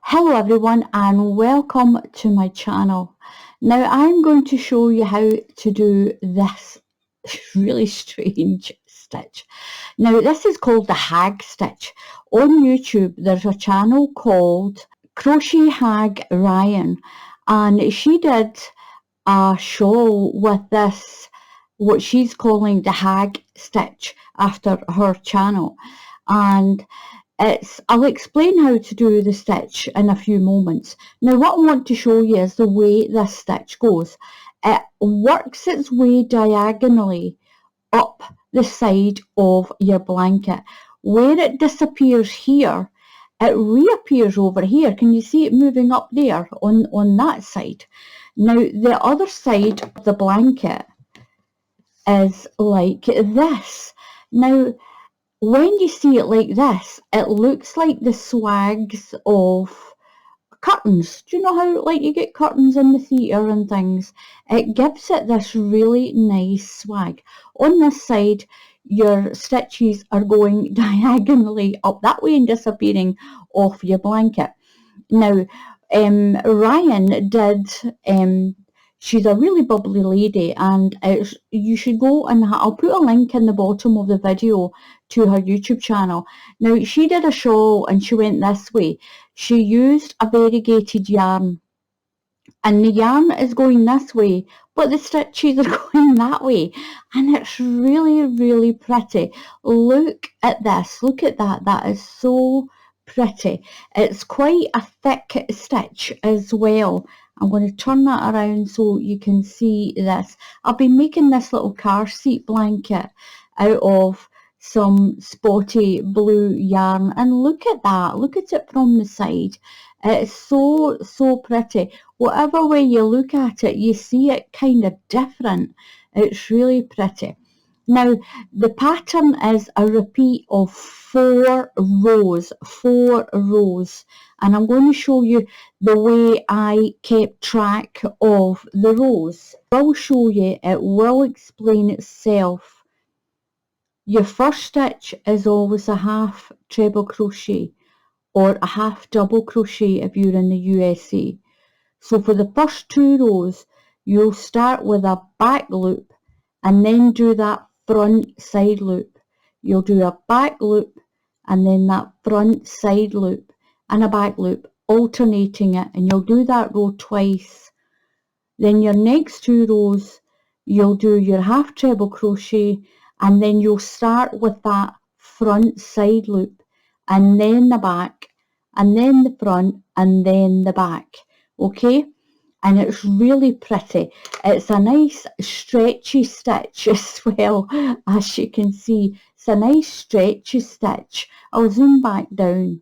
Hello everyone and welcome to my channel. Now I'm going to show you how to do this really strange stitch. Now this is called the hag stitch. On YouTube there's a channel called Crochet Hag Ryan and she did a shawl with this, what she's calling the hag stitch, after her channel. And I'll explain how to do the stitch in a few moments. Now what I want to show you is the way this stitch goes. It works its way diagonally up the side of your blanket. Where it disappears here, it reappears over here. Can you see it moving up there on that side? Now the other side of the blanket is like this. Now when you see it like this, it looks like the swags of curtains. Do you know how like you get curtains in the theatre and things? It gives it this really nice swag. On this side, your stitches are going diagonally up that way and disappearing off your blanket. Now, Ryan did... she's a really bubbly lady, and you should go and I'll put a link in the bottom of the video to her YouTube channel. Now she did a shawl and she went this way. She used a variegated yarn and the yarn is going this way but the stitches are going that way, and it's really pretty. Look at this, look at that, that is so pretty. It's quite a thick stitch as well. I'm going to turn that around so you can see this. I've been making this little car seat blanket out of some spotty blue yarn, and look at that, look at it from the side. It's so pretty. Whatever way you look at it, you see it kind of different. It's really pretty. Now the pattern is a repeat of 4 rows, and I'm going to show you the way I kept track of the rows. I'll show you, it will explain itself. Your first stitch is always a half treble crochet or a half double crochet if you're in the USA. So for the first 2 rows you'll start with a back loop and then do that front side loop. You'll do a back loop and then that front side loop and a back loop, alternating it, and you'll do that row twice. Then your next 2 rows you'll do your half treble crochet and then you'll start with that front side loop and then the back and then the front and then the back, okay? And it's really pretty. It's a nice stretchy stitch as well, as you can see. It's a nice stretchy stitch. I'll zoom back down.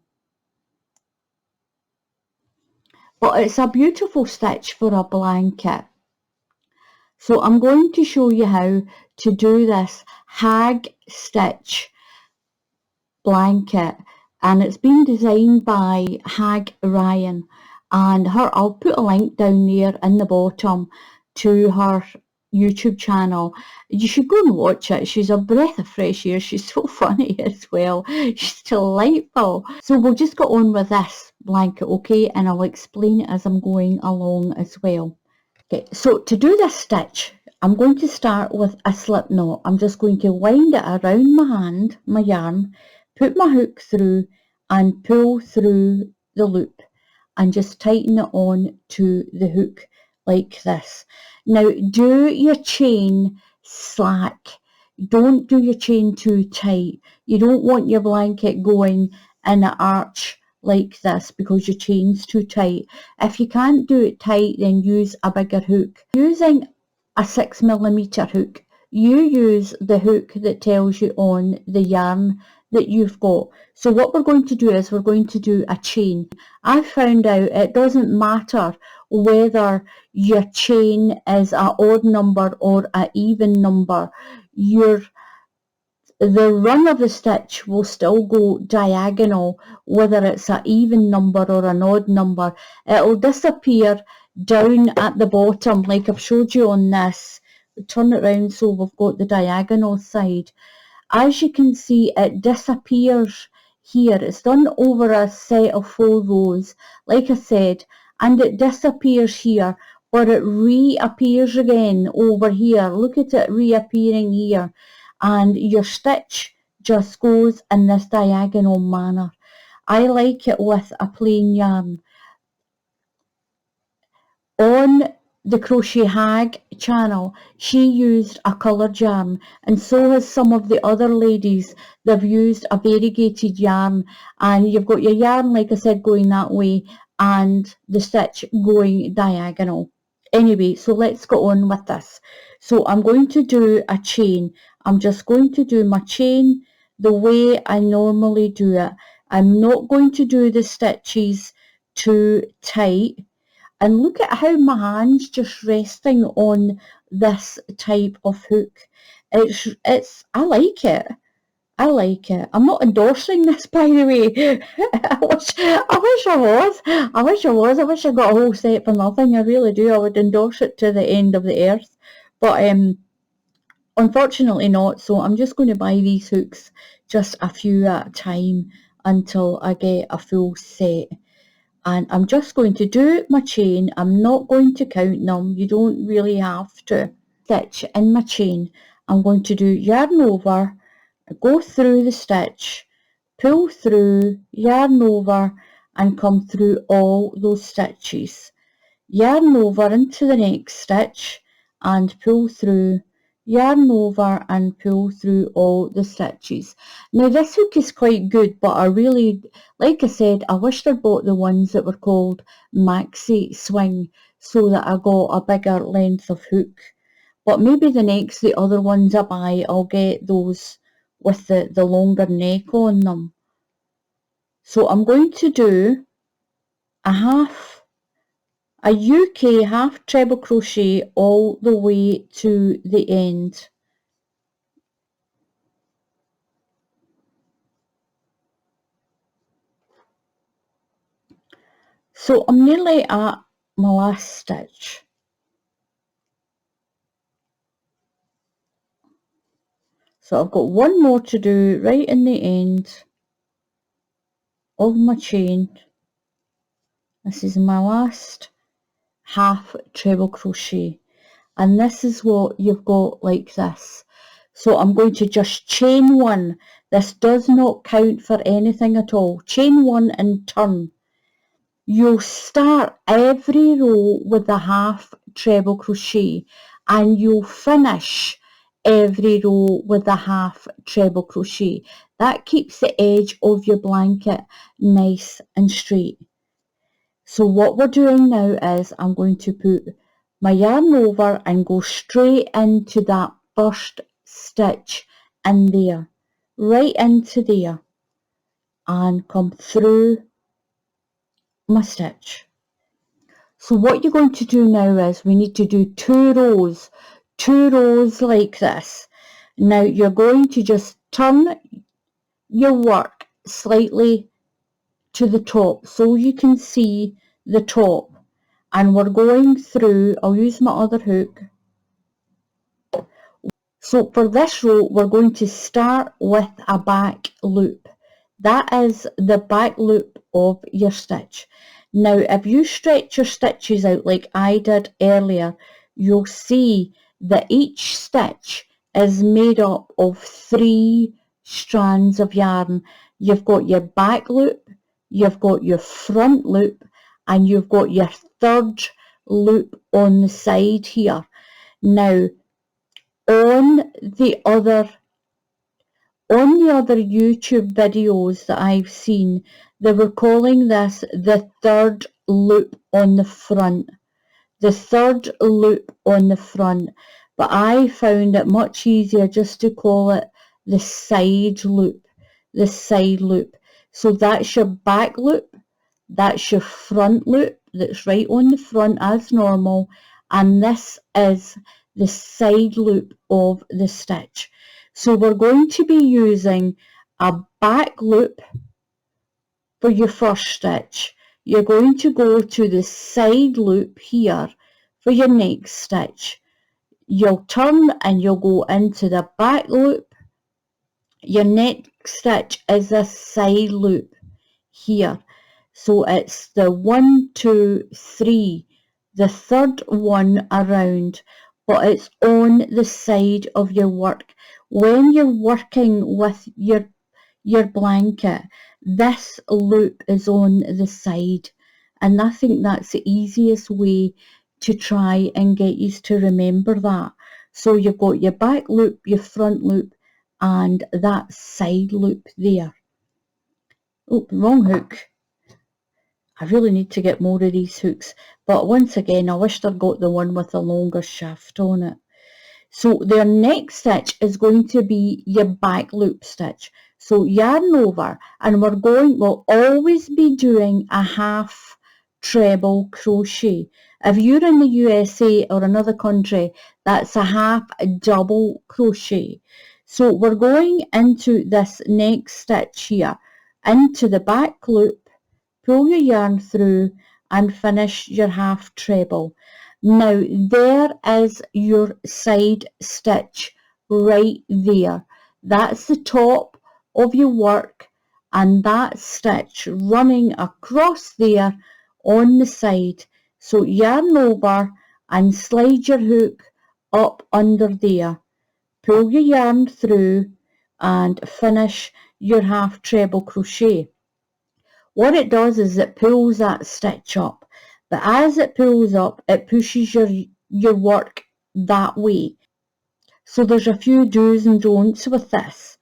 But it's a beautiful stitch for a blanket. So I'm going to show you how to do this hag stitch blanket, and it's been designed by Hag Ryan, and I'll put a link down there in the bottom to her YouTube channel. You should go and watch it. She's a breath of fresh air. She's so funny as well. She's delightful. So we'll just go on with this blanket, okay, and I'll explain it as I'm going along as well. Okay, so to do this stitch, I'm going to start with a slip knot. I'm just going to wind it around my hand, my yarn, put my hook through and pull through the loop and just tighten it on to the hook like this. Now do your chain slack. Don't do your chain too tight. You don't want your blanket going in an arch like this because your chain's too tight. If you can't do it tight, then use a bigger hook. Using a 6mm hook, you use the hook that tells you on the yarn that you've got. So what we're going to do is we're going to do a chain. I found out it doesn't matter whether your chain is an odd number or an even number. The run of the stitch will still go diagonal whether it's an even number or an odd number. It'll disappear down at the bottom like I've showed you on this. Turn it around so we've got the diagonal side. As you can see, it disappears here. It's done over a set of 4 rows, like I said, and it disappears here, but it reappears again over here. Look at it reappearing here, and your stitch just goes in this diagonal manner. I like it with a plain yarn. On the Crochet Hag channel, she used a coloured yarn, and so has some of the other ladies. They've used a variegated yarn, and you've got your yarn, like I said, going that way, and the stitch going diagonal. Anyway, so let's go on with this. So I'm going to do a chain. I'm just going to do my chain the way I normally do it. I'm not going to do the stitches too tight. And look at how my hand's just resting on this type of hook. I like it. I like it. I'm not endorsing this, by the way. I wish I was. I wish I got a whole set for nothing. I really do. I would endorse it to the end of the earth. But unfortunately not. So I'm just going to buy these hooks just a few at a time until I get a full set. And I'm just going to do my chain. I'm not going to count them. You don't really have to. Stitch in my chain. I'm going to do yarn over, go through the stitch, pull through, yarn over, and come through all those stitches. Yarn over into the next stitch and pull through, yarn over and pull through all the stitches. Now this hook is quite good, but I really, like I said, I wish I'd bought the ones that were called maxi swing so that I got a bigger length of hook. But maybe the other ones I buy, I'll get those with the longer neck on them. So I'm going to do a UK half treble crochet all the way to the end. So I'm nearly at my last stitch. So I've got one more to do right in the end of my chain. This is my last half treble crochet, and this is what you've got like this. So I'm going to just chain one. This does not count for anything at all. Chain one and turn. You'll start every row with a half treble crochet, and you'll finish every row with a half treble crochet. That keeps the edge of your blanket nice and straight. So what we're doing now is I'm going to put my yarn over and go straight into that first stitch in there, right into there, and come through my stitch. So what you're going to do now is we need to do two rows like this. Now you're going to just turn your work slightly to the top so you can see the top, and we're going through, I'll use my other hook. So for this row we're going to start with a back loop. That is the back loop of your stitch. Now if you stretch your stitches out like I did earlier, you'll see that each stitch is made up of 3 strands of yarn. You've got your back loop, you've got your front loop, and you've got your third loop on the side here. Now on the other YouTube videos that I've seen, they were calling this the third loop on the front. The third loop on the front. But I found it much easier just to call it the side loop. The side loop. So that's your back loop. That's your front loop that's right on the front as normal. And this is the side loop of the stitch. So we're going to be using a back loop for your first stitch. You're going to go to the side loop here for your next stitch. You'll turn and you'll go into the back loop. Your stitch is a side loop here. So it's the 1, 2, 3, the third one around, but it's on the side of your work. When you're working with your blanket, this loop is on the side, and I think that's the easiest way to try and get you to remember that. So you've got your back loop, your front loop, and that side loop there. Oh, wrong hook. I really need to get more of these hooks, but once again I wish I'd got the one with the longer shaft on it. So their next stitch is going to be your back loop stitch. So yarn over, and we'll always be doing a half treble crochet. If you're in the USA or another country, that's a half double crochet. So we're going into this next stitch here, into the back loop, pull your yarn through and finish your half treble. Now there is your side stitch right there. That's the top of your work, and that stitch running across there on the side. So yarn over and slide your hook up under there. Pull your yarn through and finish your half treble crochet. What it does is it pulls that stitch up, but as it pulls up, it pushes your work that way. So there's a few do's and don'ts with this.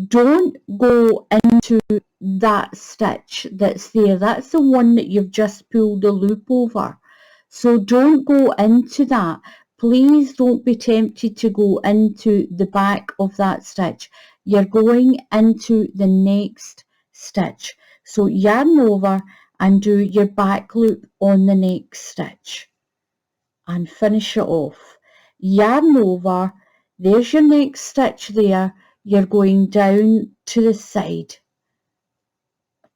Don't go into that stitch that's there. That's the one that you've just pulled the loop over. So don't go into that. Please don't be tempted to go into the back of that stitch. You're going into the next stitch. So yarn over and do your back loop on the next stitch and finish it off. Yarn over, there's your next stitch there. You're going down to the side.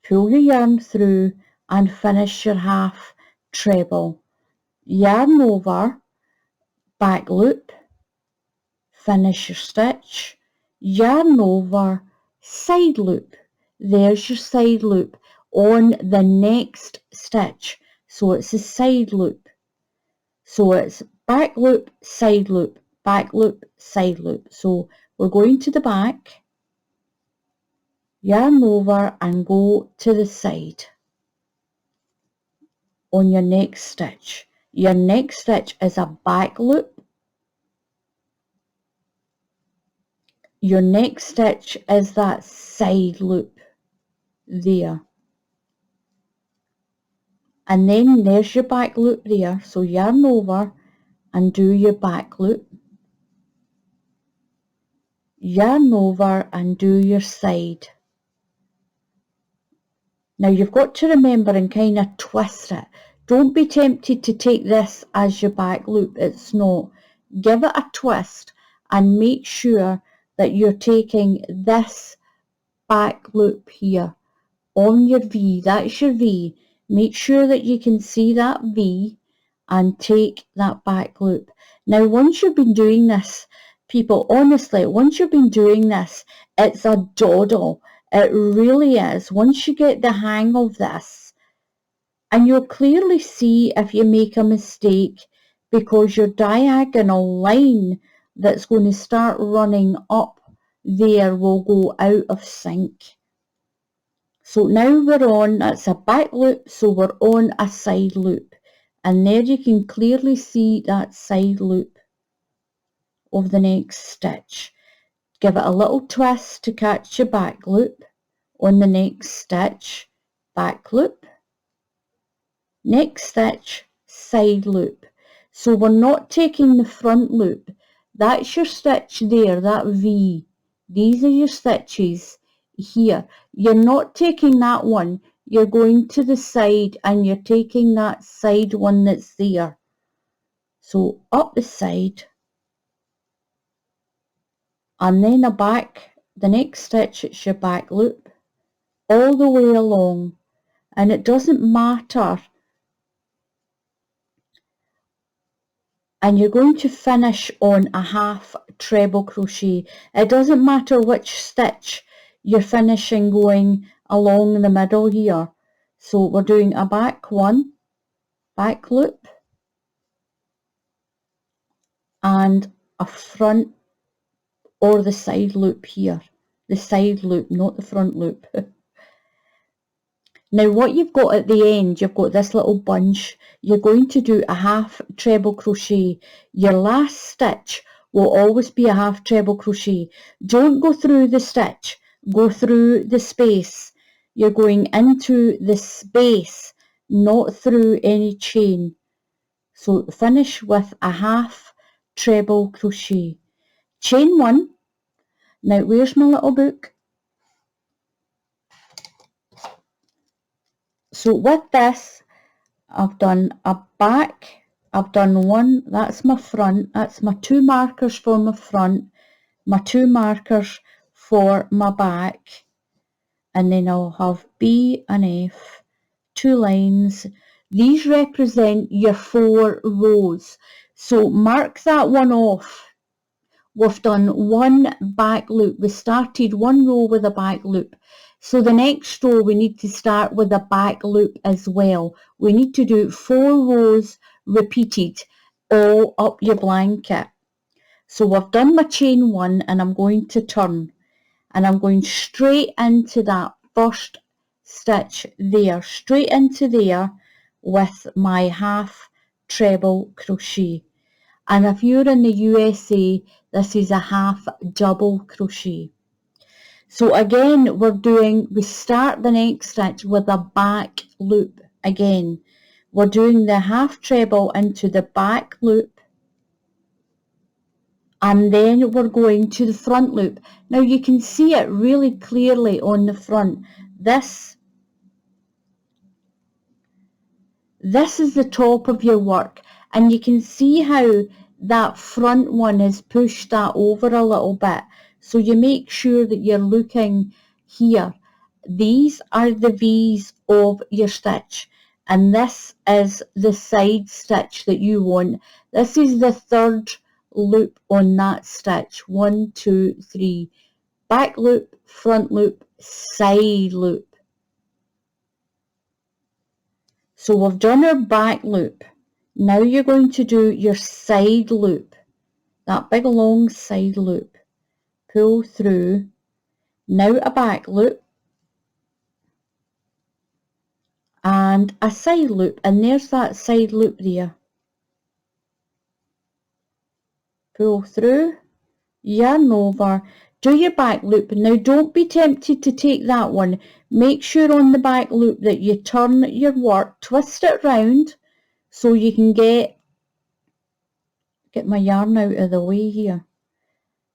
Pull your yarn through and finish your half treble. Yarn over, back loop, finish your stitch, yarn over, side loop. There's your side loop on the next stitch. So it's a side loop. So it's back loop, side loop, back loop, side loop. So we're going to the back, yarn over and go to the side on your next stitch. Your next stitch is a back loop. Your next stitch is that side loop there. And then there's your back loop there. So yarn over and do your back loop. Yarn over and do your side. Now you've got to remember and kind of twist it. Don't be tempted to take this as your back loop. It's not. Give it a twist and make sure that you're taking this back loop here on your V. That's your V. Make sure that you can see that V and take that back loop. Now once you've been doing this, people, honestly, once you've been doing this, it's a doddle. It really is. Once you get the hang of this, and you'll clearly see if you make a mistake, because your diagonal line that's going to start running up there will go out of sync. So now we're on, that's a back loop, so we're on a side loop. And there you can clearly see that side loop of the next stitch. Give it a little twist to catch your back loop on the next stitch, back loop, next stitch, side loop. So we're not taking the front loop. That's your stitch there, that V. These are your stitches here. You're not taking that one. You're going to the side and you're taking that side one that's there. So up the side and then a back, the next stitch, it's your back loop all the way along. And it doesn't matter. And you're going to finish on a half treble crochet. It doesn't matter which stitch you're finishing going along the middle here. So we're doing a back one, back loop, and a front or the side loop here. The side loop, not the front loop. Now what you've got at the end, you've got this little bunch. You're going to do a half treble crochet. Your last stitch will always be a half treble crochet. Don't go through the stitch, go through the space. You're going into the space, not through any chain. So finish with a half treble crochet. Chain one. Now where's my little book? So with this, I've done a back, I've done one, that's my front, that's my 2 markers for my front, my 2 markers for my back, and then I'll have B and F, 2 lines. These represent your 4 rows. So mark that one off. We've done one back loop. We started one row with a back loop. So the next row we need to start with a back loop as well. We need to do 4 rows repeated all up your blanket. So we've done my chain one and I'm going to turn. And I'm going straight into that first stitch there. Straight into there with my half treble crochet. And if you're in the USA, this is a half double crochet. So again, we start the next stitch with a back loop again. We're doing the half treble into the back loop, and then we're going to the front loop. Now you can see it really clearly on the front. This is the top of your work, and you can see how that front one has pushed that over a little bit. So you make sure that you're looking here. These are the V's of your stitch, and this is the side stitch that you want. This is the 3rd loop on that stitch. 1, 2, 3. Back loop, front loop, side loop. So we've done our back loop. Now you're going to do your side loop, that big long side loop. Pull through. Now a back loop and a side loop, and there's that side loop there. Pull through, yarn over, do your back loop. Now don't be tempted to take that one. Make sure on the back loop that you turn your work, twist it round so you can get my yarn out of the way here.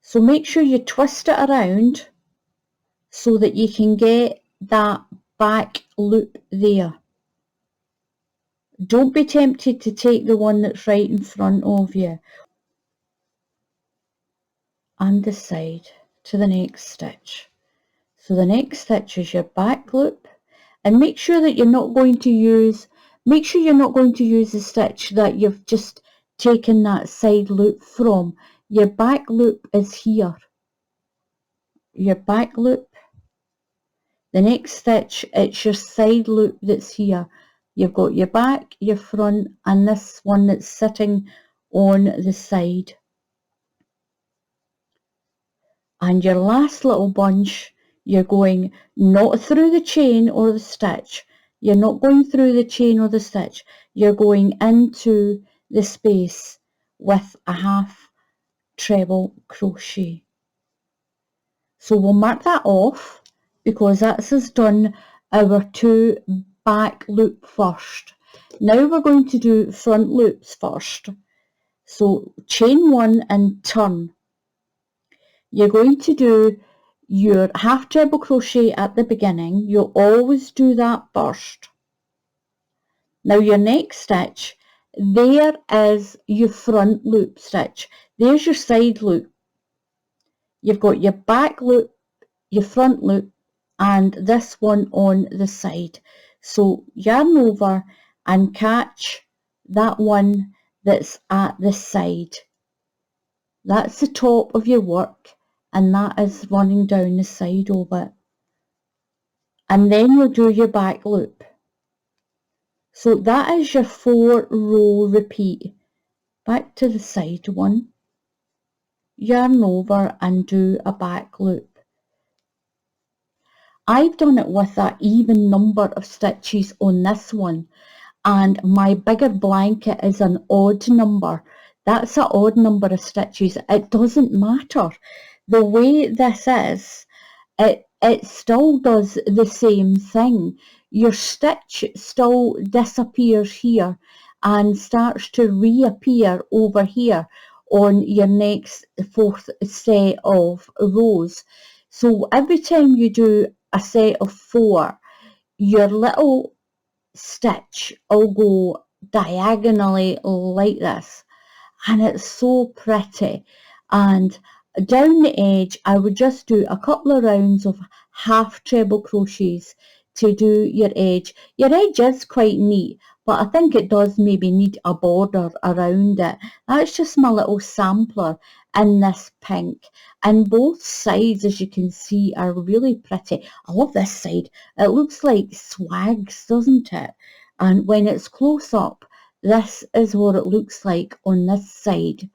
So make sure you twist it around so that you can get that back loop there. Don't be tempted to take the one that's right in front of you. And the side to the next stitch. So the next stitch is your back loop, and make sure that you're not going to use the stitch that you've just taken that side loop from. Your back loop is here. Your back loop. The next stitch, it's your side loop that's here. You've got your back, your front, and this one that's sitting on the side. And your last little bunch, you're going not through the chain or the stitch. You're not going through the chain or the stitch. You're going into the space with a half treble crochet. So we'll mark that off because that's us done our 2 back loop first. Now we're going to do front loops first. So chain 1 and turn. You're going to do your half treble crochet at the beginning. You'll always do that first. Now your next stitch, there is your front loop stitch. There's your side loop. You've got your back loop, your front loop, and this one on the side. So yarn over and catch that one that's at the side. That's the top of your work, and that is running down the side of it. And then you'll do your back loop. So that is your 4-row repeat. Back to the side one, yarn over and do a back loop. I've done it with an even number of stitches on this one, and my bigger blanket is an odd number. That's an odd number of stitches. It doesn't matter. The way this is, it still does the same thing. Your stitch still disappears here and starts to reappear over here on your next 4th set of rows. So every time you do a set of 4, your little stitch will go diagonally like this, and it's so pretty. And down the edge I would just do a couple of rounds of half treble crochets to do your edge. Your edge is quite neat, but I think it does maybe need a border around it. That's just my little sampler in this pink, and both sides, as you can see, are really pretty. I love this side. It looks like swags, doesn't it? And when it's close up, this is what it looks like on this side,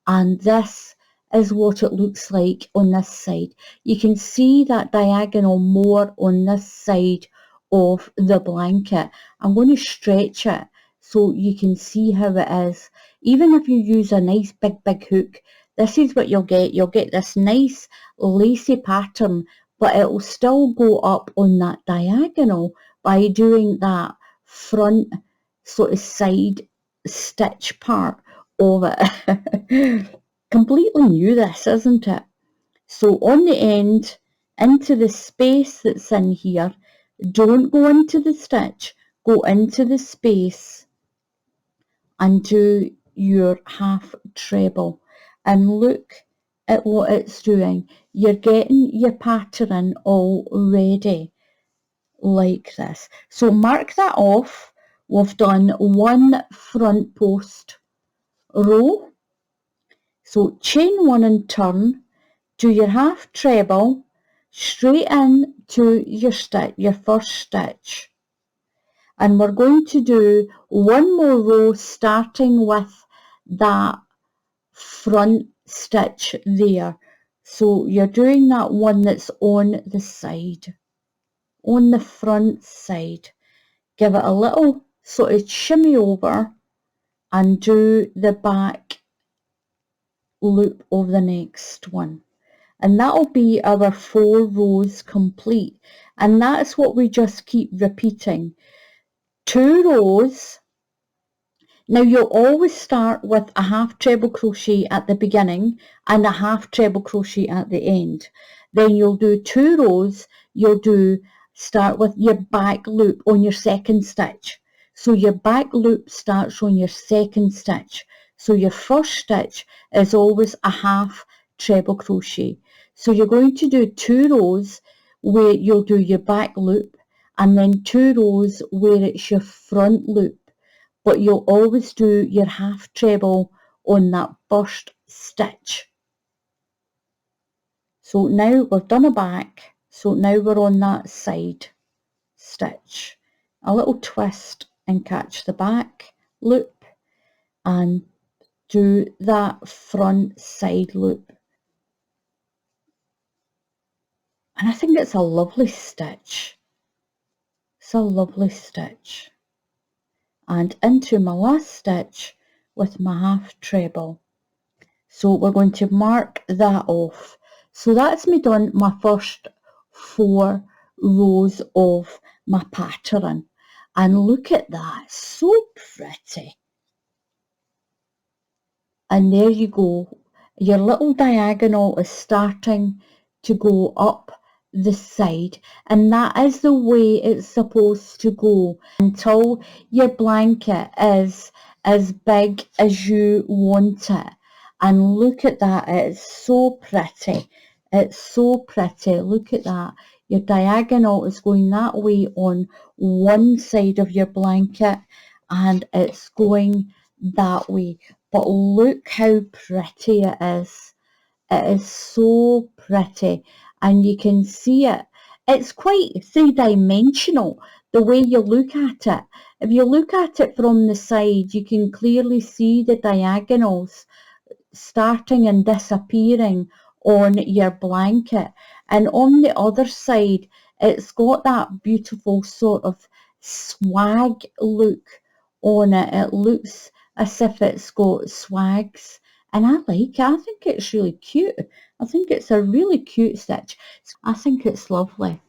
and this is what it looks like on this side. You can see that diagonal more on this side of the blanket. I'm going to stretch it so you can see how it is. Even if you use a nice big hook, this is what you'll get. You'll get this nice lacy pattern, but it will still go up on that diagonal by doing that front sort of side stitch part of it. Completely new, this, isn't it? So on the end, into the space that's in here, don't go into the stitch, go into the space and do your half treble, and look at what it's doing. You're getting your pattern already like this. So mark that off. We've done one front post row. So chain 1 and turn, do your half treble, straight in to your stitch, your first stitch. And we're going to do one more row starting with that front stitch there. So you're doing that one that's on the side, on the front side. Give it a little sort of shimmy over and do the back loop of the next one, and that'll be our 4 rows complete. And that's what we just keep repeating. 2 rows. Now you'll always start with a half treble crochet at the beginning and a half treble crochet at the end. Then you'll do 2 rows. You'll start with your back loop on your second stitch. So your back loop starts on your second stitch. So your first stitch is always a half treble crochet. So you're going to do 2 rows where you'll do your back loop, and then 2 rows where it's your front loop. But you'll always do your half treble on that first stitch. So now we've done a back, so now we're on that side stitch. A little twist and catch the back loop and do that front side loop. And I think it's a lovely stitch. It's a lovely stitch. And into my last stitch with my half treble. So we're going to mark that off. So that's me done my first 4 rows of my pattern. And look at that, so pretty. And there you go. Your little diagonal is starting to go up the side, and that is the way it's supposed to go until your blanket is as big as you want it. And look at that, it's so pretty. It's so pretty. Look at that. Your diagonal is going that way on one side of your blanket, and it's going that way. But look how pretty it is. It is so pretty, and you can see it. It's quite three-dimensional the way you look at it. If you look at it from the side, you can clearly see the diagonals starting and disappearing on your blanket, and on the other side it's got that beautiful sort of swag look on it. It looks as if it's got swags, and I like it. I think it's really cute. I think it's a really cute stitch. I think it's lovely.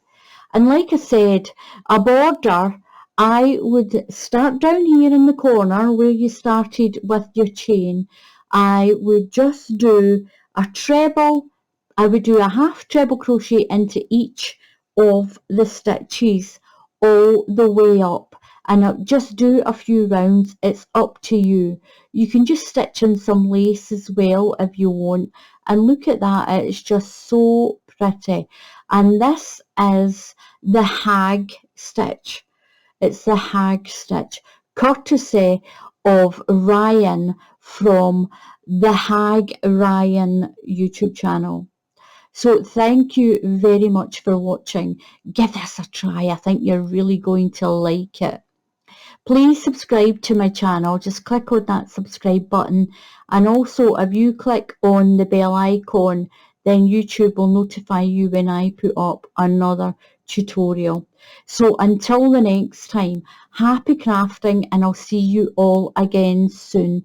And like I said, a border, I would start down here in the corner where you started with your chain. I would just do a treble. I would do a half treble crochet into each of the stitches all the way up, and I'll just do a few rounds. It's up to you. You can just stitch in some lace as well if you want, and look at that, it's just so pretty. And this is the hag stitch. It's the hag stitch, courtesy of Ryan from the Hag Ryan YouTube channel. So thank you very much for watching. Give this a try. I think you're really going to like it. Please subscribe to my channel. Just click on that subscribe button, and also if you click on the bell icon, then YouTube will notify you when I put up another tutorial. So until the next time, happy crafting, and I'll see you all again soon.